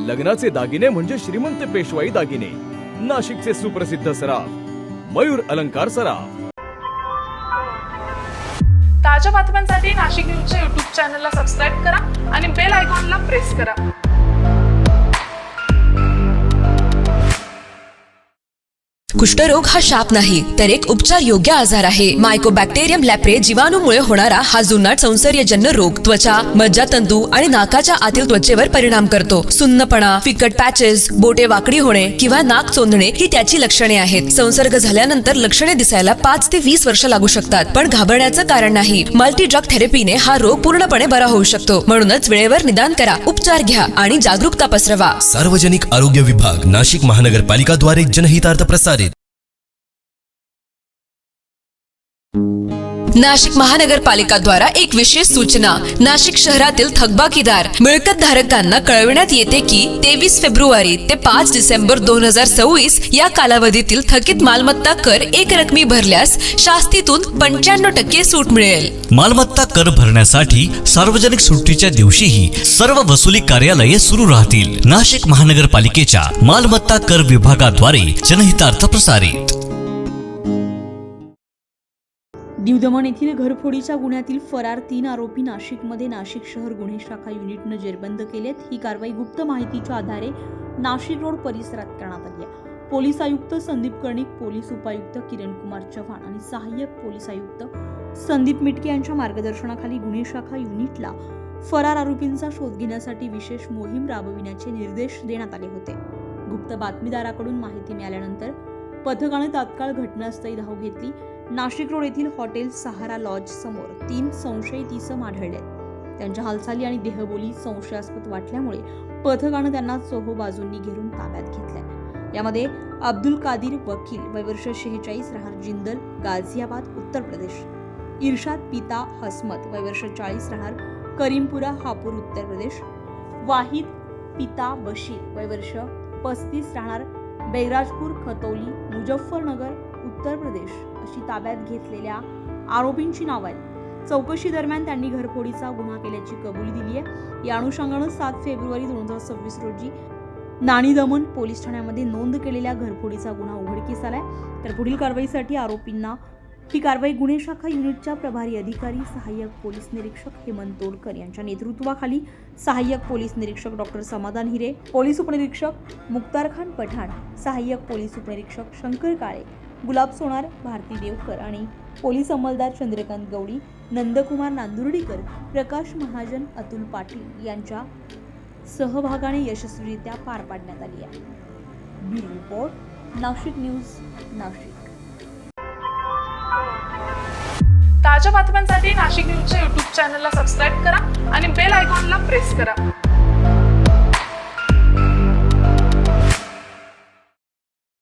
लग्नाचे दागिने म्हणजे श्रीमंत पेशवाई दागिने, नाशिकचे सुप्रसिद्ध सराफ मयूर अलंकार सराफ। ताज्या बातम्यांसाठी नाशिक न्यूजच्या YouTube चॅनलला सबस्क्राईब करा आणि बेल आयकॉनला प्रेस करा। कुष्ठरोग हा शाप नाही तर एक उपचार योग्य आजार आहे। मायकोबॅक्टेरियम लॅप्रे जीवाणूमुळे होणारा हा जुनाट संसर्गजन्य रोग त्वचा, मज्जातंतू आणि नाकाच्या आतील त्वचेवर परिणाम करतो। सुन्नपणा, फिकट पॅचेस, बोटे वाकडी होणे किंवा नाक चोंदणे ही त्याची लक्षणे आहेत। संसर्ग झाल्यानंतर लक्षणे दिसायला 5 ते 20 वर्ष लागू शकतात, पण घाबरण्याचं कारण नाही। मल्टी ड्रग थेरपीने हा रोग पूर्णपणे बरा होऊ शकतो। म्हणूनच वेळेवर निदान करा, उपचार घ्या आणि जागरूकता पसरवा। सार्वजनिक आरोग्य विभाग, नाशिक महानगरपालिका द्वारे जनहितार्थ प्रसारित। नाशिक महानगरपालिका द्वारा एक विशेष सूचना। नाशिक शहरातील थकबाकीदार मिळकत धारकांना कळविण्यात येते की 23 फेब्रुवारी ते 5 डिसेंबर 2024 या कालावधीतील थकीत मालमत्ता कर एक रकमी भरल्यास शास्तीतून 95% सूट मिळेल। मालमत्ता कर भरण्यासाठी सार्वजनिक सुट्टीच्या दिवशीही सर्व वसुली कार्यालये सुरू राहतील। नाशिक महानगरपालिकेच्या मालमत्ता कर विभागाद्वारे जनहितार्थ प्रसारित। दीव दमण येथील घरफोडीच्या गुन्ह्यातील फरार 3 आरोपी नाशिकमध्ये नाशिक शहर गुन्हे शाखा युनिटनं जेरबंद केलेत। ही कारवाई गुप्त माहितीच्या आधारे नाशिक रोड परिसरात करण्यात आली आहे। पोलीस आयुक्त संदीप कर्णिक, पोलीस उपायुक्त किरण कुमार चव्हाण आणि सहाय्यक पोलीस आयुक्त संदीप मिटके यांच्या मार्गदर्शनाखाली गुन्हे शाखा युनिटला फरार आरोपींचा शोध घेण्यासाठी विशेष मोहीम राबविण्याचे निर्देश देण्यात आले होते। गुप्त बातमीदाराकडून माहिती मिळाल्यानंतर पथकाने तात्काळ घटनास्थळी धाव घेतली। नाशिक रोड येथील हॉटेल सहारा लॉज समोर 3 संशयित इसम आढळले। त्यांच्या हालचाली आणि देहबोली संशयास्पद वाटल्यामुळे पथकाने त्यांना चोहो बाजूंनी घेऊन ताब्यात घेतले। यामध्ये अब्दुल कादिर वकील, वय वर्ष 46, राहणार जिंदल, गाझियाबाद, उत्तर प्रदेश, इर्शाद पिता हसमत, वय वर्ष 40, राहणार करीमपुरा, हापूर, उत्तर प्रदेश, वाहिद पिता बशीर, वय वर्ष 35, राहणार बैराजपूर, खतौली, मुजफ्फरनगर, उत्तर प्रदेश अशी ताब्यात घेतलेल्या आरोपींची नावं आहेत। चौकशी दरम्यान त्यांनी घरफोडीचा गुन्हा केल्याची कबुली दिली आहे। या अनुषंगाने 7 फेब्रुवारी 2026 रोजी नाणी दमण पोलीस ठाण्यामध्ये नोंद केलेल्या घरफोडीचा गुन्हा उघडकीस आलाय। तर पुढील कारवाईसाठी आरोपींना ही कारवाई गुन्हे शाखा युनिटच्या प्रभारी अधिकारी सहाय्यक पोलीस निरीक्षक हेमंत तोडकर यांच्या नेतृत्वाखाली सहाय्यक पोलीस निरीक्षक डॉक्टर समाधान हिरे, पोलीस उपनिरीक्षक मुक्तार खान पठाण, सहाय्यक पोलीस उपनिरीक्षक शंकर काळे, गुलाब सोनार, भारती देवकर आणि पोलीस अंमलदार चंद्रकांत गवडी, नंदकुमार नांदुर्डीकर, प्रकाश महाजन, अतुल पाटील यांच्या सहभागाने यशस्वीरित्या पार पाडण्यात आली आहे। Bureau report, Nashik news, Nashik. ताज्या बातम्यांसाठी नाशिक न्यूजच्या YouTube चॅनलला सबस्क्राईब करा आणि बेल आयकॉनला प्रेस करा।